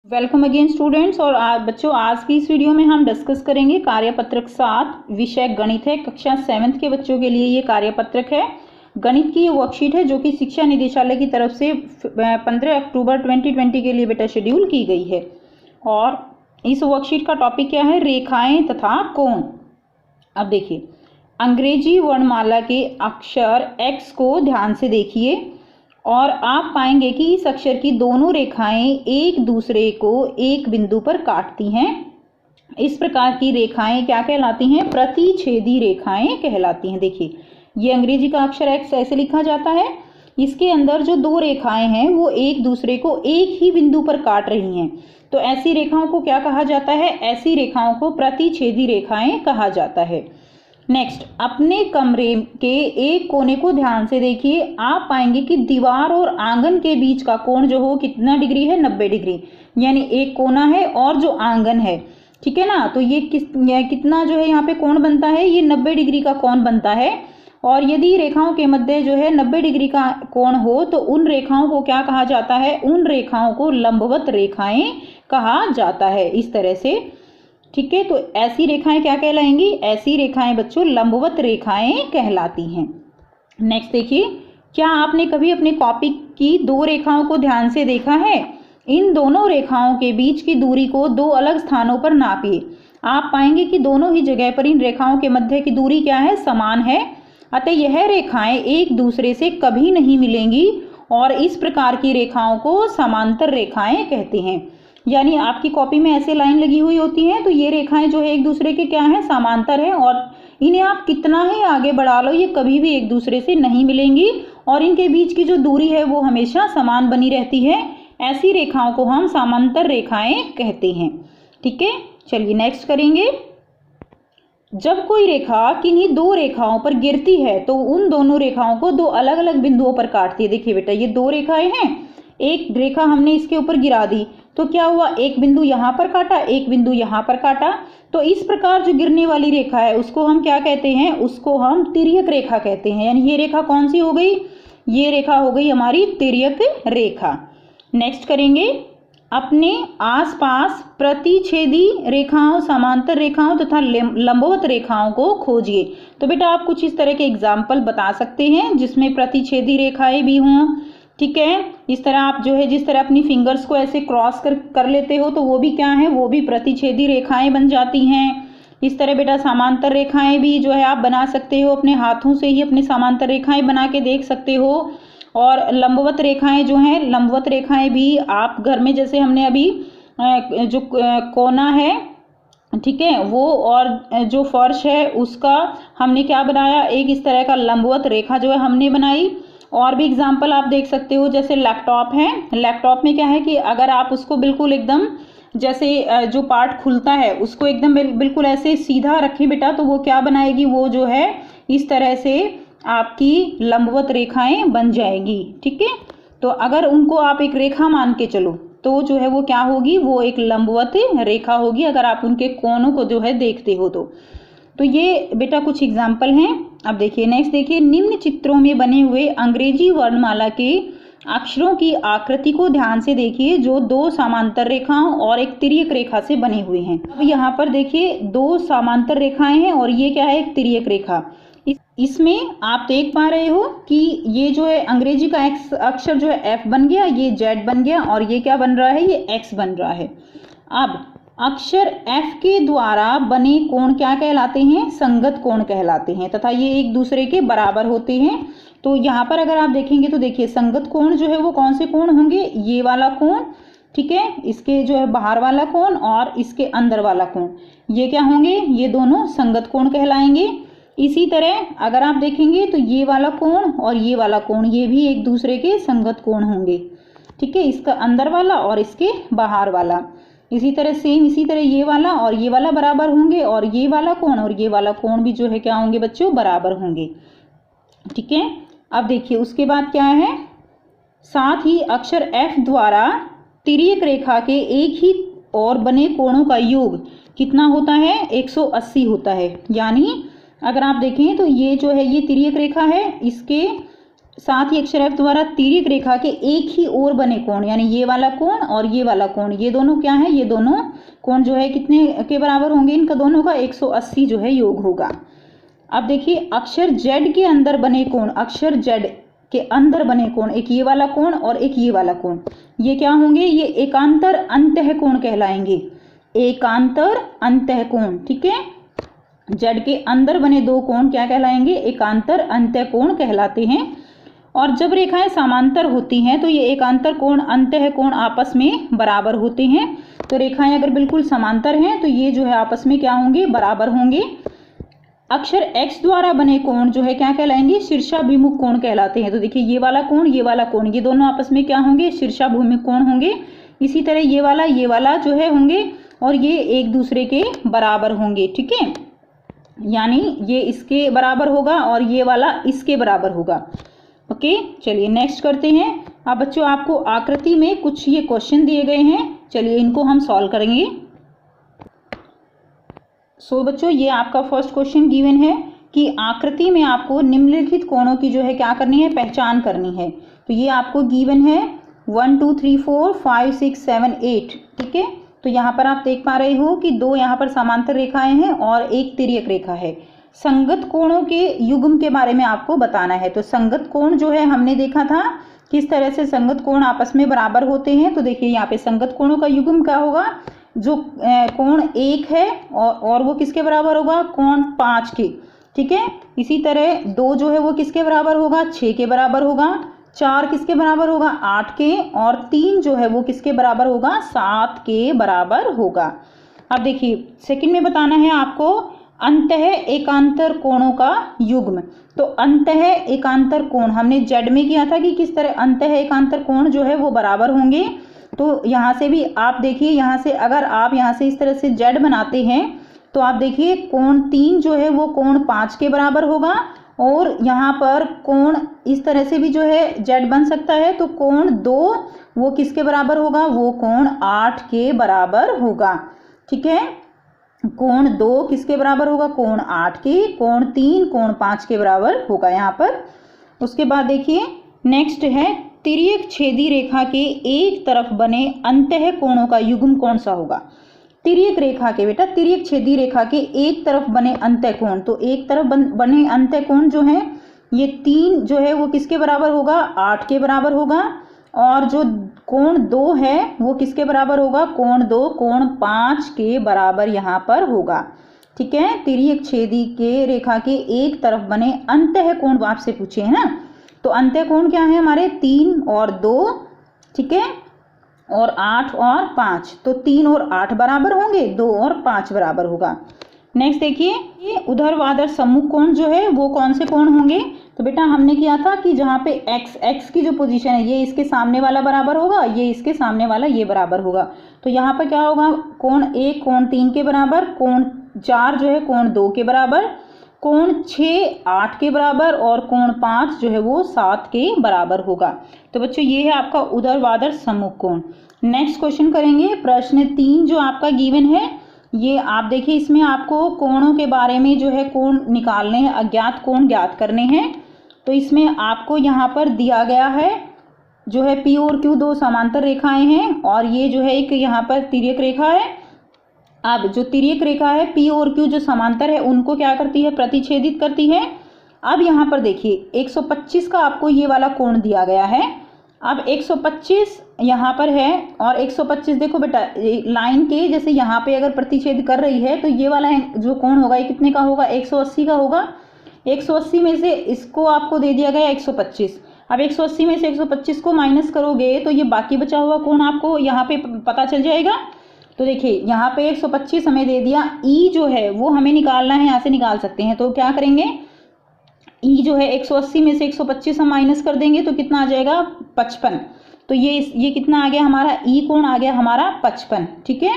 Welcome again students. और बच्चों आज की इस वीडियो में हम डिस्कस करेंगे कार्यपत्रक 7 विषय गणित है। कक्षा 7th के बच्चों के लिए ये कार्यपत्रक है। गणित की ये वर्कशीट है जो कि शिक्षा निदेशालय की तरफ से 15 अक्टूबर 2020 के लिए बेटा शेड्यूल की गई है। और इस वर्कशीट का टॉपिक क्या है? रेखाएं तथा कोण। अब देखिए, अंग्रेजी वर्णमाला के अक्षर X को ध्यान से देखिए और आप पाएंगे कि इस अक्षर की दोनों रेखाएं एक दूसरे को एक बिंदु पर काटती हैं। इस प्रकार की रेखाएं क्या कहलाती हैं? प्रतिच्छेदी रेखाएं कहलाती हैं। देखिए, ये अंग्रेजी का अक्षर X ऐसे लिखा जाता है। इसके अंदर जो दो रेखाएं हैं वो एक दूसरे को एक ही बिंदु पर काट रही हैं, तो ऐसी रेखाओं को क्या कहा जाता है? ऐसी रेखाओं को प्रतिच्छेदी रेखाएं कहा जाता है। नेक्स्ट, अपने कमरे के एक कोने को ध्यान से देखिए। आप पाएंगे कि दीवार और आंगन के बीच का कोण जो हो कितना डिग्री है? 90 डिग्री। यानी एक कोना है और जो आंगन है, ठीक है ना, तो ये कितना जो है यहाँ पे कोण बनता है? ये 90 डिग्री का कोण बनता है। और यदि रेखाओं के मध्य जो है 90 डिग्री का कोण हो तो उन रेखाओं को क्या कहा जाता है? उन रेखाओं को लंबवत रेखाएं कहा जाता है। इस तरह से, ठीक है। तो ऐसी रेखाएं क्या कहलाएंगी? ऐसी रेखाएं बच्चों लंबवत रेखाएं कहलाती हैं। नेक्स्ट देखिए, क्या आपने कभी अपने कॉपी की दो रेखाओं को ध्यान से देखा है? इन दोनों रेखाओं के बीच की दूरी को दो अलग स्थानों पर नापिए। आप पाएंगे कि दोनों ही जगह पर इन रेखाओं के मध्य की दूरी क्या है? समान है। अतः यह रेखाएं एक दूसरे से कभी नहीं मिलेंगी और इस प्रकार की रेखाओं को समांतर रेखाएं कहते हैं। यानी आपकी कॉपी में ऐसे लाइन लगी हुई होती हैं, तो ये रेखाएं जो है एक दूसरे के क्या है? समांतर है। और इन्हें आप कितना ही आगे बढ़ा लो, ये कभी भी एक दूसरे से नहीं मिलेंगी और इनके बीच की जो दूरी है वो हमेशा समान बनी रहती है। ऐसी रेखाओं को हम समांतर रेखाएं कहते हैं। ठीक है, चलिए नेक्स्ट करेंगे। जब कोई रेखा किन्हीं दो रेखाओं पर गिरती है तो उन दोनों रेखाओं को दो अलग अलग बिंदुओं पर काटती है। देखिए बेटा, ये दो रेखाएं हैं, एक रेखा हमने इसके ऊपर गिरा दी तो क्या हुआ? एक बिंदु यहाँ पर काटा, एक बिंदु यहाँ पर काटा। तो इस प्रकार जो गिरने वाली रेखा है उसको हम क्या कहते हैं? उसको हम तिर्यक रेखा कहते हैं। यानी ये रेखा कौन सी हो गई? ये रेखा हो गई हमारी तिर्यक रेखा। नेक्स्ट करेंगे, अपने आसपास प्रतिच्छेदी रेखाओं, समांतर रेखाओं तथा लंबवत रेखाओं को खोजिए। तो बेटा आप कुछ इस तरह के एग्जाम्पल बता सकते हैं जिसमें प्रतिच्छेदी रेखाएं भी हों। ठीक है, इस तरह आप जो है जिस तरह अपनी फिंगर्स को ऐसे क्रॉस कर लेते हो तो वो भी क्या है? वो भी प्रतिच्छेदी रेखाएं बन जाती हैं। इस तरह बेटा समांतर रेखाएं भी जो है आप बना सकते हो, अपने हाथों से ही अपने समांतर रेखाएं बना के देख सकते हो। और लंबवत रेखाएं जो हैं, लंबवत रेखाएं भी आप घर में, जैसे हमने अभी जो कोना है, ठीक है, वो और जो फर्श है उसका हमने क्या बनाया? एक इस तरह का लंबवत रेखा जो है हमने बनाई। और भी एग्जाम्पल आप देख सकते हो, जैसे लैपटॉप है। लैपटॉप में क्या है कि अगर आप उसको बिल्कुल एकदम जैसे जो पार्ट खुलता है उसको एकदम बिल्कुल ऐसे सीधा रखें बेटा, तो वो क्या बनाएगी? वो जो है इस तरह से आपकी लंबवत रेखाएं बन जाएगी। ठीक है, तो अगर उनको आप एक रेखा मान के चलो तो जो है वो क्या होगी? वो एक लंबवत रेखा होगी, अगर आप उनके कोणों को जो है देखते हो तो ये बेटा कुछ एग्जाम्पल हैं। अब देखिए नेक्स्ट, देखिए निम्न चित्रों में बने हुए अंग्रेजी वर्णमाला के अक्षरों की आकृति को ध्यान से देखिए जो दो समांतर रेखाओं और एक तिर्यक रेखा से बने हुए हैं। अब यहाँ पर देखिए दो समांतर रेखाएं हैं और ये क्या है? एक तिर्यक रेखा। इसमें आप देख पा रहे हो कि ये जो है अंग्रेजी का एक्स अक्षर जो है F बन गया, ये Z बन गया और ये क्या बन रहा है? ये X बन रहा है। अब अक्षर F के द्वारा बने कोण क्या कहलाते हैं? संगत कोण कहलाते हैं तथा ये एक दूसरे के बराबर होते हैं। तो यहाँ पर अगर आप देखेंगे तो देखिए संगत कोण जो है वो कौन से कोण होंगे? ये वाला कोण, ठीक है, इसके जो है बाहर वाला कोण और इसके अंदर वाला कोण, ये क्या होंगे? ये दोनों संगत कोण कहलाएंगे। इसी तरह अगर आप देखेंगे तो ये वाला कोण और ये वाला कोण, ये भी एक दूसरे के संगत कोण होंगे। ठीक है, इसका अंदर वाला और इसके बाहर वाला। इसी तरह सेम इसी तरह ये वाला और ये वाला बराबर होंगे और ये वाला कोण और ये वाला कोण भी जो है क्या होंगे बच्चों? बराबर होंगे। ठीक है, अब देखिए उसके बाद क्या है? साथ ही अक्षर F द्वारा तिर्यक रेखा के एक ही और बने कोणों का योग कितना होता है? 180 होता है। यानी अगर आप देखें तो ये जो है ये तिर्यक रेखा है, इसके साथ ही अक्षर F द्वारा तिर्यक रेखा के एक ही ओर बने कोण, यानी ये वाला कोण और ये वाला कोण, ये दोनों क्या है, ये दोनों कोण जो है कितने के बराबर होंगे, इनका दोनों का 180 जो है योग होगा। अब देखिए अक्षर Z के अंदर बने कोण, अक्षर Z के अंदर बने कोण, एक ये वाला कोण और एक ये वाला कोण, ये क्या होंगे, ये एकांतर अंतःकोण कहलाएंगे, एकांतर अंतःकोण। ठीक है, Z के अंदर बने दो कोण क्या कहलाएंगे, एकांतर अंतःकोण कहलाते हैं। और जब रेखाएं समांतर होती हैं तो ये एकांतर कोण अंतःकोण आपस में बराबर होते हैं। तो रेखाएं अगर बिल्कुल समांतर हैं तो ये जो है आपस में क्या होंगे, बराबर होंगे। अक्षर X द्वारा बने कोण जो है क्या कहलाएंगे, शीर्षाभिमुख कोण कहलाते हैं। तो देखिए ये वाला कोण, ये वाला कोण, ये दोनों आपस में क्या होंगे, शीर्षाभिमुख कोण होंगे। इसी तरह ये वाला जो है होंगे और ये एक दूसरे के बराबर होंगे। ठीक है, यानी ये इसके बराबर होगा और ये वाला इसके बराबर होगा। ओके, चलिए नेक्स्ट करते हैं। अब बच्चों आपको आकृति में कुछ ये क्वेश्चन दिए गए हैं, चलिए इनको हम सॉल्व करेंगे। सो बच्चों ये आपका फर्स्ट क्वेश्चन गिवन है कि आकृति में आपको निम्नलिखित कोणों की जो है क्या करनी है, पहचान करनी है। तो ये आपको गिवन है 1 2 3 4 5 6 7 8। ठीक है, तो यहाँ पर आप देख पा रहे हो कि दो यहाँ पर समांतर रेखाएं हैं और एक तिर्यक रेखा है। संगत कोणों के युग्म के बारे में आपको बताना है। तो संगत कोण जो है हमने देखा था किस तरह से संगत कोण आपस में बराबर होते हैं। तो देखिए यहाँ पे संगत कोणों का युग्म क्या होगा, जो कोण 1 है और वो किसके बराबर होगा, कोण 5 के। ठीक है, इसी तरह 2 जो है वो किसके बराबर होगा, 6 के बराबर होगा। 4 किसके बराबर होगा, 8 के। और 3 जो है वो किसके बराबर होगा, 7 के बराबर होगा। अब देखिए सेकंड में बताना है आपको अंतः एकांतर कोणों का युग्म। तो अंतः एकांतर कोण हमने Z में किया था कि किस तरह अंतः एकांतर कोण जो है वो बराबर होंगे। तो यहाँ से भी आप देखिए, यहाँ से अगर आप यहाँ से इस तरह से Z बनाते हैं तो आप देखिए कोण 3 जो है वो कोण 5 के बराबर होगा। और यहाँ पर कोण इस तरह से भी जो है Z बन सकता है। तो कोण 2 वो किसके बराबर होगा, वो कोण 8 के बराबर होगा। ठीक है, कोण 2 किसके बराबर होगा, कोण 8 के। कोण 3 कोण 5 के बराबर होगा यहाँ पर। उसके बाद देखिए नेक्स्ट है तिर्यक छेदी रेखा के एक तरफ बने अंतः कोणों का युग्म कौन सा होगा। तिर्यक रेखा के बेटा, तिर्यक छेदी रेखा के एक तरफ बने अंतः कोण, तो एक तरफ बने अंतः कोण जो है ये 3 जो है वो किसके बराबर होगा, 8 के बराबर होगा। और जो कोण 2 है वो किसके बराबर होगा, कोण 2 कोण 5 के बराबर यहाँ पर होगा। ठीक है, तिर्यक छेदी के रेखा के एक तरफ बने अंतः कोण आपसे पूछे है ना। तो अंतः कोण क्या है हमारे, 3 और 2। ठीक है, और 8 और 5, तो 3 और 8 बराबर होंगे, 2 और 5 बराबर होगा। नेक्स्ट देखिए ये ऊर्ध्वाधर सम्मुख कोण जो है वो कौन से कोण होंगे। तो बेटा हमने किया था कि जहाँ पे x की जो पोजीशन है ये इसके सामने वाला बराबर होगा, ये इसके सामने वाला ये बराबर होगा। तो यहाँ पर क्या होगा, कोण 1 कोण 3 के बराबर, कोण 4 जो है कोण 2 के बराबर, कोण 6 8 के बराबर और कोण 5 जो है वो 7 के बराबर होगा। तो बच्चों ये है आपका ऊर्ध्वाधर सम्मुख कोण। नेक्स्ट क्वेश्चन करेंगे प्रश्न 3 जो आपका गिवन है। ये आप देखिए इसमें आपको कोणों के बारे में जो है कोण निकालने हैं, अज्ञात कोण ज्ञात करने हैं। तो इसमें आपको यहाँ पर दिया गया है जो है P और Q दो समांतर रेखाएं हैं और ये जो है एक यहाँ पर तिर्यक रेखा है। अब जो तिर्यक रेखा है P और Q जो समांतर है उनको क्या करती है, प्रतिच्छेदित करती है। अब यहाँ पर देखिए 125 का आपको ये वाला कोण दिया गया है। अब 125 यहाँ पर है और 125 देखो बेटा लाइन के जैसे यहाँ पे अगर प्रतिच्छेद कर रही है तो ये वाला जो कोण होगा ये कितने का होगा, 180 का होगा। 180 में से इसको आपको दे दिया गया 125। अब 180 में से 125 को माइनस करोगे तो ये बाकी बचा हुआ कोण आपको यहाँ पे पता चल जाएगा। तो देखिए यहाँ पे 125 हमें दे दिया, ई जो है वो हमें निकालना है, यहाँ से निकाल सकते हैं। तो क्या करेंगे, ई जो है 180 में से 125 हम माइनस कर देंगे तो कितना आ जाएगा, 55। तो ये कितना आ गया हमारा, ई कोण आ गया हमारा 55। ठीक है,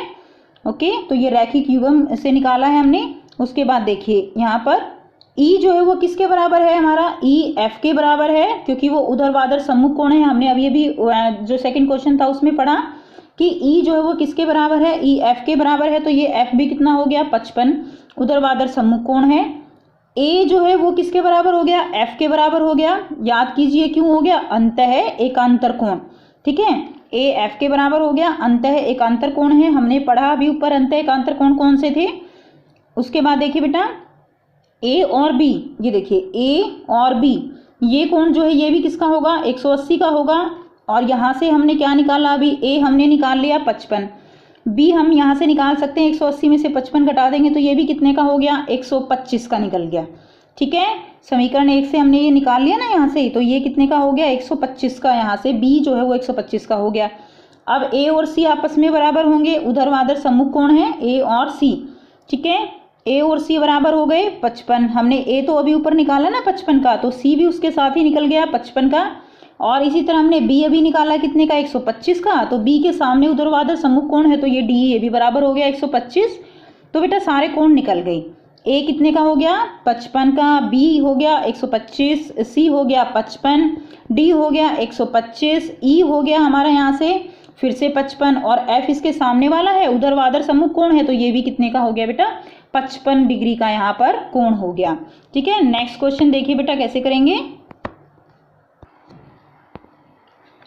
ओके। तो ये रैखिक युग्म से निकाला है हमने। उसके बाद देखिए यहाँ पर ई जो है वो किसके बराबर है हमारा, ई एफ के बराबर है, क्योंकि वो ऊर्ध्वाधर सम्मुख कोण है। हमने अभी अभी जो सेकंड क्वेश्चन था उसमें पढ़ा कि ई जो है वो किसके बराबर है, ई एफ के बराबर है। तो ये एफ भी कितना हो गया, 55 ऊर्ध्वाधर सम्मुख कोण है। ए जो है वो किसके बराबर हो गया, एफ के बराबर हो गया। याद कीजिए क्यों हो गया, अंतः एकांतर कोण, ठीक है। ए एफ के बराबर हो गया, अंतः एकांतर कोण है, हमने पढ़ा अभी ऊपर अंतः एकांतर कोण कौन से थे। उसके बाद देखिए बेटा ए और बी, ये देखिए ए और बी, ये कोण जो है ये भी किसका होगा, 180 का होगा। और यहाँ से हमने क्या निकाला, अभी ए हमने निकाल लिया 55, बी हम यहाँ से निकाल सकते हैं, 180 में से 55 घटा देंगे तो ये भी कितने का हो गया, 125 का निकल गया, ठीक है। समीकरण 1 से हमने ये निकाल लिया ना यहाँ से, तो ये कितने का हो गया, 125 का, यहाँ से बी जो है वो 125 का हो गया। अब ए और सी आपस में बराबर होंगे, ऊर्ध्वाधर सम्मुख कोण है ए और सी, ठीक है। ए और सी बराबर हो गए 55, हमने ए तो अभी ऊपर निकाला ना 55 का, तो सी भी उसके साथ ही निकल गया 55 का। और इसी तरह हमने बी अभी निकाला कितने का, 125 का, तो बी के सामने ऊर्ध्वाधर सम्मुख कोण है तो ये डी, ये भी बराबर हो गया 125। तो बेटा सारे कोण निकल गए। ए कितने का हो गया, 55 का, बी हो गया 125, सी हो गया 55, डी हो गया 125, ई हो गया हमारा यहाँ से फिर से 55, और एफ इसके सामने वाला है, ऊर्ध्वाधर सम्मुख कोण है तो ये भी कितने का हो गया बेटा, 55 डिग्री का यहाँ पर कोण हो गया, ठीक है। नेक्स्ट क्वेश्चन देखिए बेटा कैसे करेंगे।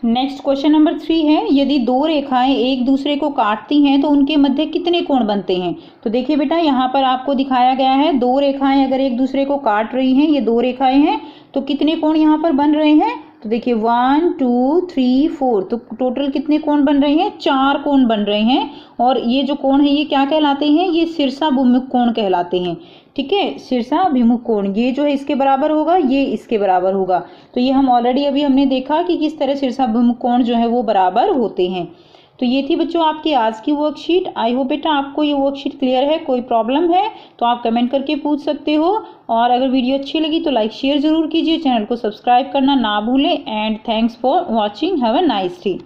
नेक्स्ट क्वेश्चन नंबर 3 है, यदि दो रेखाएं एक दूसरे को काटती हैं तो उनके मध्य कितने कोण बनते हैं। तो देखिए बेटा यहाँ पर आपको दिखाया गया है, दो रेखाएं अगर एक दूसरे को काट रही हैं, ये दो रेखाएं हैं, तो कितने कोण यहाँ पर बन रहे हैं। तो देखिए 1 2 3 4, तो टोटल कितने कोण बन रहे हैं, 4 कोण बन रहे हैं। और ये जो कोण है ये क्या कहलाते हैं, ये शीर्षाभिमुख कोण कहलाते हैं, ठीक है। शीर्षाभिमुख कोण ये जो है इसके बराबर होगा, ये इसके बराबर होगा। तो ये हम ऑलरेडी अभी हमने देखा कि किस तरह शीर्षाभिमुख कोण जो है वो बराबर होते हैं। तो ये थी बच्चों आपकी आज की वर्कशीट। आई होप बेटा आपको ये वर्कशीट क्लियर है, कोई प्रॉब्लम है तो आप कमेंट करके पूछ सकते हो। और अगर वीडियो अच्छी लगी तो लाइक शेयर जरूर कीजिए, चैनल को सब्सक्राइब करना ना भूलें। And thanks for watching, have a nice day.